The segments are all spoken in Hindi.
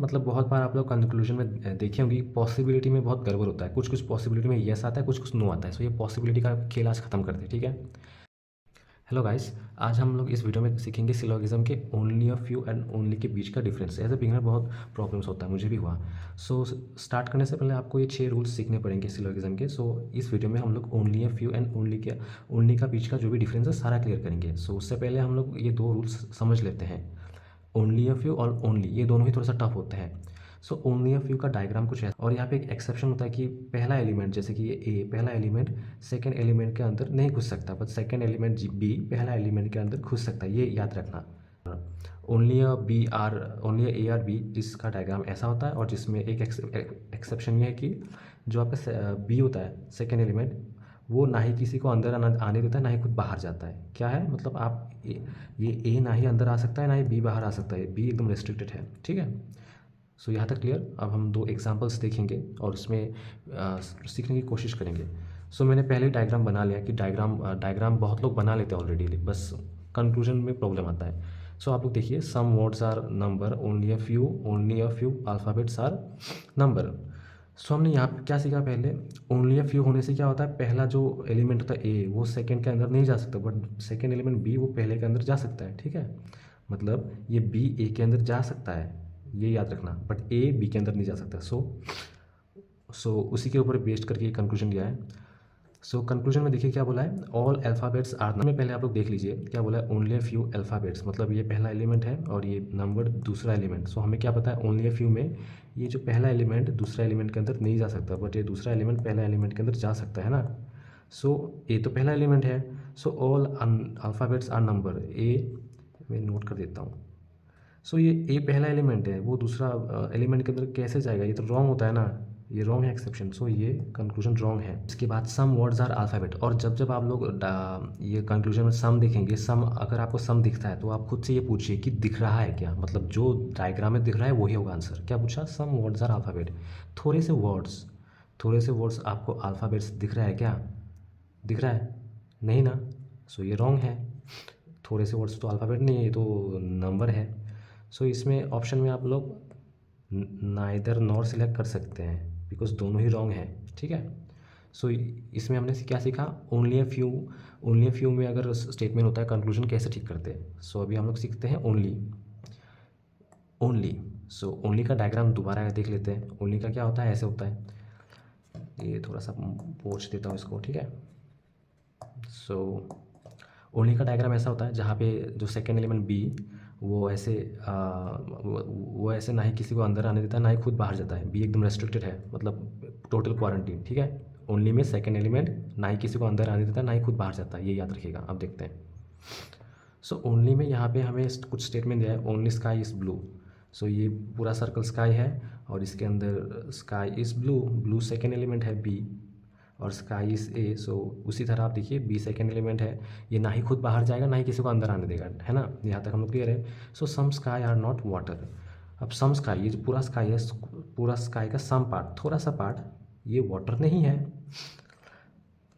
मतलब बहुत बार आप लोग कंक्लूजन में देखे होंगे, पॉसिबिलिटी में बहुत गड़बड़ होता है। कुछ कुछ पॉसिबिलिटी में येस आता है, कुछ कुछ नो आता है। सो ये पॉसिबिलिटी का खेल आज खत्म करते हैं, ठीक है। हेलो गाइस, आज हम लोग इस वीडियो में सीखेंगे सिलोगिज्म के only a few and only के बीच का डिफरेंस। एज ए बिगिनर बहुत प्रॉब्लम्स होता है, मुझे भी हुआ। सो स्टार्ट करने से पहले आपको ये 6 रूल्स सीखने पड़ेंगे सिलोगिज्म के। सो इस वीडियो में हम लोग only a few and only का बीच का जो भी डिफरेंस है सारा क्लियर करेंगे। सो उससे पहले हम लोग ये 2 रूल्स समझ लेते हैं। ओनली अ फ्यू और ओनली, ये दोनों ही थोड़ा सा टफ होते हैं। सो ओनली अ फ्यू का डायग्राम कुछ है, और यहाँ पे एक एक्सेप्शन होता है कि पहला एलिमेंट, जैसे कि ये ए, पहला एलिमेंट सेकंड एलिमेंट के अंदर नहीं घुस सकता, बट सेकंड एलिमेंट बी पहला एलिमेंट के अंदर घुस सकता है, ये याद रखना। Only A B R, only A R B, जिसका डायग्राम ऐसा होता है, और जिसमें एक एक्सेप्शन ये है कि जो आपका बी होता है सेकेंड एलिमेंट, वो ना ही किसी को अंदर आने देता है, ना ही खुद बाहर जाता है। क्या है मतलब, आप ये ए ना ही अंदर आ सकता है, ना ही बी बाहर आ सकता है। बी एकदम रेस्ट्रिक्टेड है, ठीक है। सो यहाँ तक क्लियर। अब हम 2 एग्जांपल्स देखेंगे और उसमें सीखने की कोशिश करेंगे। सो मैंने पहले ही डायग्राम बना लिया कि डायग्राम बहुत लोग बना लेते हैं ऑलरेडी, बस कंक्लूजन में प्रॉब्लम आता है। सो आप लोग देखिए, some words are number, only a few alphabets are number. So हमने यहाँ पे क्या सीखा पहले, ओनली अ फ्यू होने से क्या होता है, पहला जो एलिमेंट होता है ए, वो सेकंड के अंदर नहीं जा सकता, बट सेकंड एलिमेंट बी वो पहले के अंदर जा सकता है, ठीक है। मतलब ये बी ए के अंदर जा सकता है, ये याद रखना, बट ए बी के अंदर नहीं जा सकता। सो उसी के ऊपर बेस्ड करके ये कंक्लूजन दिया है। सो कंक्लूजन में देखिए क्या बोला है, ऑल अल्फ़ाबेट्स आर में, पहले आप लोग देख लीजिए क्या बोला है, ओनली अ फ्यू अल्फ़ाबेट्स, मतलब ये पहला एलिमेंट है और ये नंबर दूसरा एलिमेंट। सो हमें क्या पता है, ओनली अ फ्यू में ये जो पहला एलिमेंट दूसरा एलिमेंट के अंदर नहीं जा सकता, बट ये दूसरा एलिमेंट पहला एलिमेंट के अंदर जा सकता है ना। सो ए तो पहला एलिमेंट है। So all alphabets are number, A मैं नोट कर देता हूँ। सो ये ए पहला एलिमेंट है, वो दूसरा एलिमेंट के अंदर कैसे जाएगा, ये तो रॉन्ग होता है ना, ये रॉन्ग है एक्सेप्शन। सो ये कंक्लूजन रॉन्ग है। इसके बाद सम वर्ड्स आर अल्फ़ाबेट, और जब जब आप लोग ये कंक्लूजन में सम देखेंगे, सम अगर आपको सम दिखता है तो आप खुद से ये पूछिए कि दिख रहा है क्या, मतलब जो डायग्राम में दिख रहा है वही होगा आंसर। क्या पूछा, सम वर्ड्स आर अल्फ़ाबेट, थोड़े से वर्ड्स आपको अल्फ़ाबेट्स दिख रहा है क्या, दिख रहा है नहीं ना। सो ये रॉन्ग है, थोड़े से वर्ड्स तो अल्फ़ाबेट नहीं है, ये तो नंबर है। सो इसमें ऑप्शन में आप लोग नाइदर नॉर सिलेक्ट कर सकते हैं, बिकॉज दोनों ही रॉन्ग है, ठीक है। सो इसमें हमने क्या सीखा, ओनली अ फ्यू में अगर स्टेटमेंट होता है कंक्लूजन कैसे ठीक करते हैं। सो अभी हम लोग सीखते हैं ओनली। सो ओनली का डायग्राम दोबारा देख लेते हैं। ओनली का क्या होता है, ऐसे होता है, ये थोड़ा सा पोंछ देता हूँ इसको, ठीक है। सो ओनली का डायग्राम ऐसा होता है जहाँ पे जो सेकेंड एलिमेंट बी, वो ऐसे वो ऐसे ना ही किसी को अंदर आने देता है, ना ही खुद बाहर जाता है। बी एकदम रेस्ट्रिक्टेड है, मतलब टोटल क्वारंटीन, ठीक है। ओनली में सेकेंड एलिमेंट ना ही किसी को अंदर आने देता है, ना ही खुद बाहर जाता है, ये याद रखिएगा। अब देखते हैं। सो ओनली में यहाँ पे हमें कुछ स्टेटमेंट दिया है, ओनली स्काई इज़ ब्लू। सो ये पूरा सर्कल स्काई है, और इसके अंदर sky is blue, blue second element है बी, और स्काई इज़ ए। सो उसी तरह आप देखिए, बी सेकेंड एलिमेंट है, ये ना ही खुद बाहर जाएगा, ना ही किसी को अंदर आने देगा, है ना। यहाँ तक हम लोग क्लियर है। सो सम स्काई आर नॉट वाटर। अब सम स्काई, ये जो पूरा स्काई है, पूरा स्काई का सम पार्ट, थोड़ा सा पार्ट, ये वाटर नहीं है।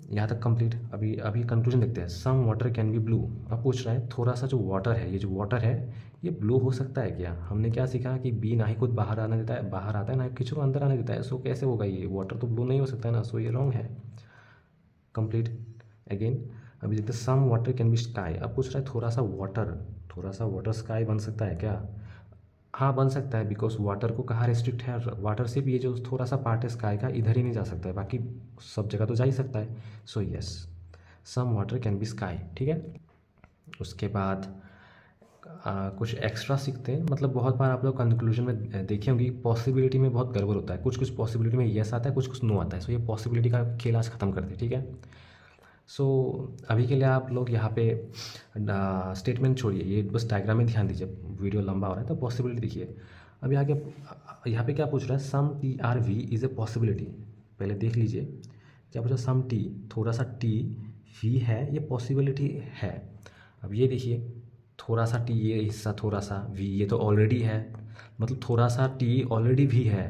यहाँ तक कंप्लीट। अभी अभी कंक्लूजन देखते हैं। Some water can be blue. अब पूछ रहा है थोड़ा सा जो वाटर है, ये जो वाटर है ये ब्लू हो सकता है क्या। हमने क्या सीखा कि बी ना ही खुद बाहर आने देता है, बाहर आता है, ना ही किसी को अंदर आने देता है। सो कैसे होगा, ये वाटर तो ब्लू नहीं हो सकता है ना। सो ये रॉन्ग है। Complete again. अभी देखते हैं, some water can be sky. अब पूछ रहा है थोड़ा सा वाटर स्काई बन सकता है क्या। हाँ बन सकता है, बिकॉज वाटर को कहाँ रिस्ट्रिक्ट है, वाटर सिर्फ ये जो थोड़ा सा पार्ट है स्काई का, इधर ही नहीं जा सकता है, बाकी सब जगह तो जा ही सकता है। So yes, some water can be sky, ठीक है। उसके बाद कुछ एक्स्ट्रा सीखते हैं। मतलब बहुत बार आप लोग कंक्लूजन में देखे होंगे, पॉसिबिलिटी में बहुत गड़बड़ होता है। कुछ कुछ पॉसिबिलिटी में येस आता है, कुछ कुछ नो आता है। सो ये पॉसिबिलिटी का खेल आज खत्म करते हैं, ठीक है। सो अभी के लिए आप लोग यहाँ पे स्टेटमेंट छोड़िए, ये बस डायग्राम में ध्यान दीजिए, वीडियो लंबा हो रहा है तो पॉसिबिलिटी देखिए। अभी आगे यहाँ पे क्या पूछ रहा है, some T are V is a possibility. पहले देख लीजिए क्या पूछा, सम टी, थोड़ा सा टी वी है, ये पॉसिबिलिटी है। अब ये देखिए, थोड़ा सा टी, ये हिस्सा थोड़ा सा वी, ये तो ऑलरेडी है, मतलब थोड़ा सा टी ऑलरेडी भी है।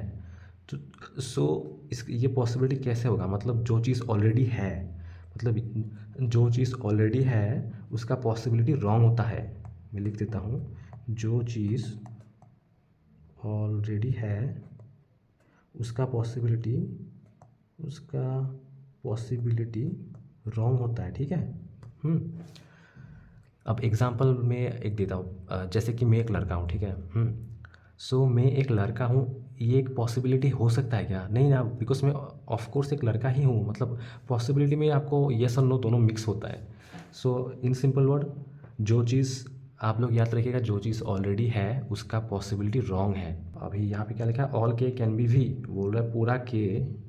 तो सो इस ये पॉसिबिलिटी कैसे होगा, मतलब जो चीज़ ऑलरेडी है, मतलब जो चीज़ ऑलरेडी है उसका पॉसिबिलिटी रॉन्ग होता है। मैं लिख देता हूँ, जो चीज़ ऑलरेडी है उसका पॉसिबिलिटी रॉन्ग होता है, ठीक है। अब एग्जांपल में एक देता हूँ, जैसे कि मैं एक लड़का हूँ, ठीक है। सो मैं एक लड़का हूँ, ये एक पॉसिबिलिटी हो सकता है क्या? नहीं ना, बिकॉज मैं ऑफ कोर्स एक लड़का ही हूँ, मतलब पॉसिबिलिटी में आपको येस और नो दोनों मिक्स होता है। सो इन सिंपल वर्ड, जो चीज़ आप लोग याद रखिएगा, जो चीज़ ऑलरेडी है उसका पॉसिबिलिटी रॉन्ग है। अभी यहाँ पे क्या लिखा है, ऑल के कैन बी भी, बोल रहा है पूरा के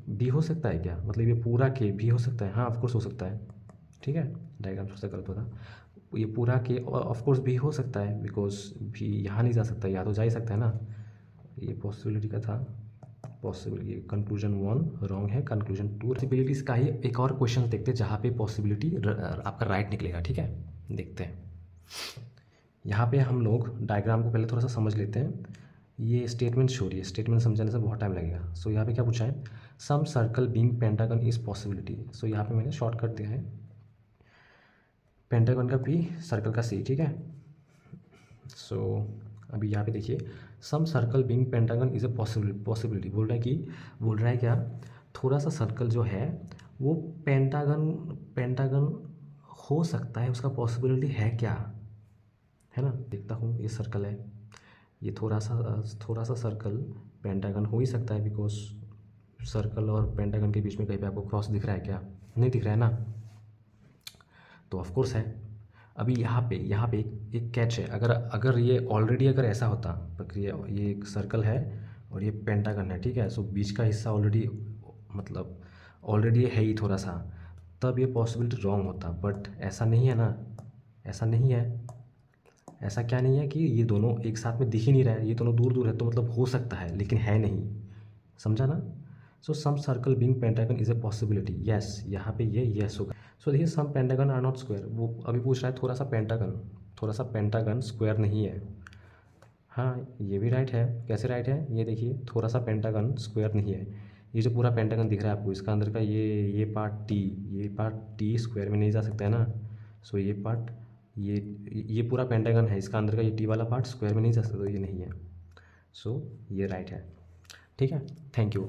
भी हो सकता है क्या? मतलब ये पूरा के भी हो सकता है, हाँ ऑफकोर्स हो सकता है, ठीक है। डायग्राम थोड़ा सा गलत होता, ये पूरा के ऑफकोर्स भी हो सकता है, बिकॉज भी यहाँ नहीं जा सकता, या तो जा ही सकता है ना। ये पॉसिबिलिटी का था, पॉसिबिलिटी, कंक्लूजन 1 रॉन्ग है, कंक्लूजन 2। पॉसिबिलिटीज का ही एक और क्वेश्चन देखते हैं जहाँ पे पॉसिबिलिटी आपका राइट निकलेगा, ठीक है। देखते हैं, यहाँ पे हम लोग डायग्राम को पहले थोड़ा सा समझ लेते हैं। ये स्टेटमेंट छोड़िए, स्टेटमेंट समझाने से बहुत टाइम लगेगा। सो यहाँ पे क्या पूछा है, some circle being pentagon is possibility. So यहाँ पे मैंने शॉर्टकट दिया है, पेंटागन का पी, सर्कल का सी, ठीक है। सो अभी यहाँ पे देखिए, some circle being pentagon is a possibility बोल रहा है क्या, थोड़ा सा सर्कल जो है वो पेंटागन हो सकता है, उसका पॉसिबिलिटी है क्या, है ना। देखता हूँ, ये सर्कल है, ये थोड़ा सा सर्कल पेंटागन हो ही सकता है, बिकॉज सर्कल और पेंटागन के बीच में कहीं पे आपको क्रॉस दिख रहा है क्या? नहीं दिख रहा है ना, तो ऑफ कोर्स है। अभी यहाँ पे एक कैच है, अगर ये ऑलरेडी अगर ऐसा होता, ये एक सर्कल है और ये पेंटागन है, ठीक है। सो बीच का हिस्सा ऑलरेडी, मतलब ऑलरेडी है ही थोड़ा सा, तब ये पॉसिबिलिटी रॉन्ग होता, बट ऐसा नहीं है ना, ऐसा नहीं है। ऐसा क्या नहीं है कि ये दोनों एक साथ में दिख ही नहीं रहा है, ये दोनों दूर दूर है, तो मतलब हो सकता है लेकिन है नहीं, समझा ना। So some circle being pentagon is a possibility, yes, यहाँ पे ये यस होगा। सो देखिए, some pentagon are not square, वो अभी पूछ रहा है थोड़ा सा पेंटागन स्क्वायर नहीं है। हाँ, ये भी राइट है। कैसे राइट है, ये देखिए, थोड़ा सा पेंटागन स्क्वायर नहीं है। ये जो पूरा पेंटागन दिख रहा है आपको, इसका अंदर का ये पार्ट टी स्क्वायर में नहीं जा सकता है ना। सो ये पार्ट, ये पूरा पेंटागन है, इसका अंदर का ये टी वाला पार्ट स्क्वायर में नहीं जा सकता, तो ये नहीं है। सो ये राइट है, ठीक है। Thank you.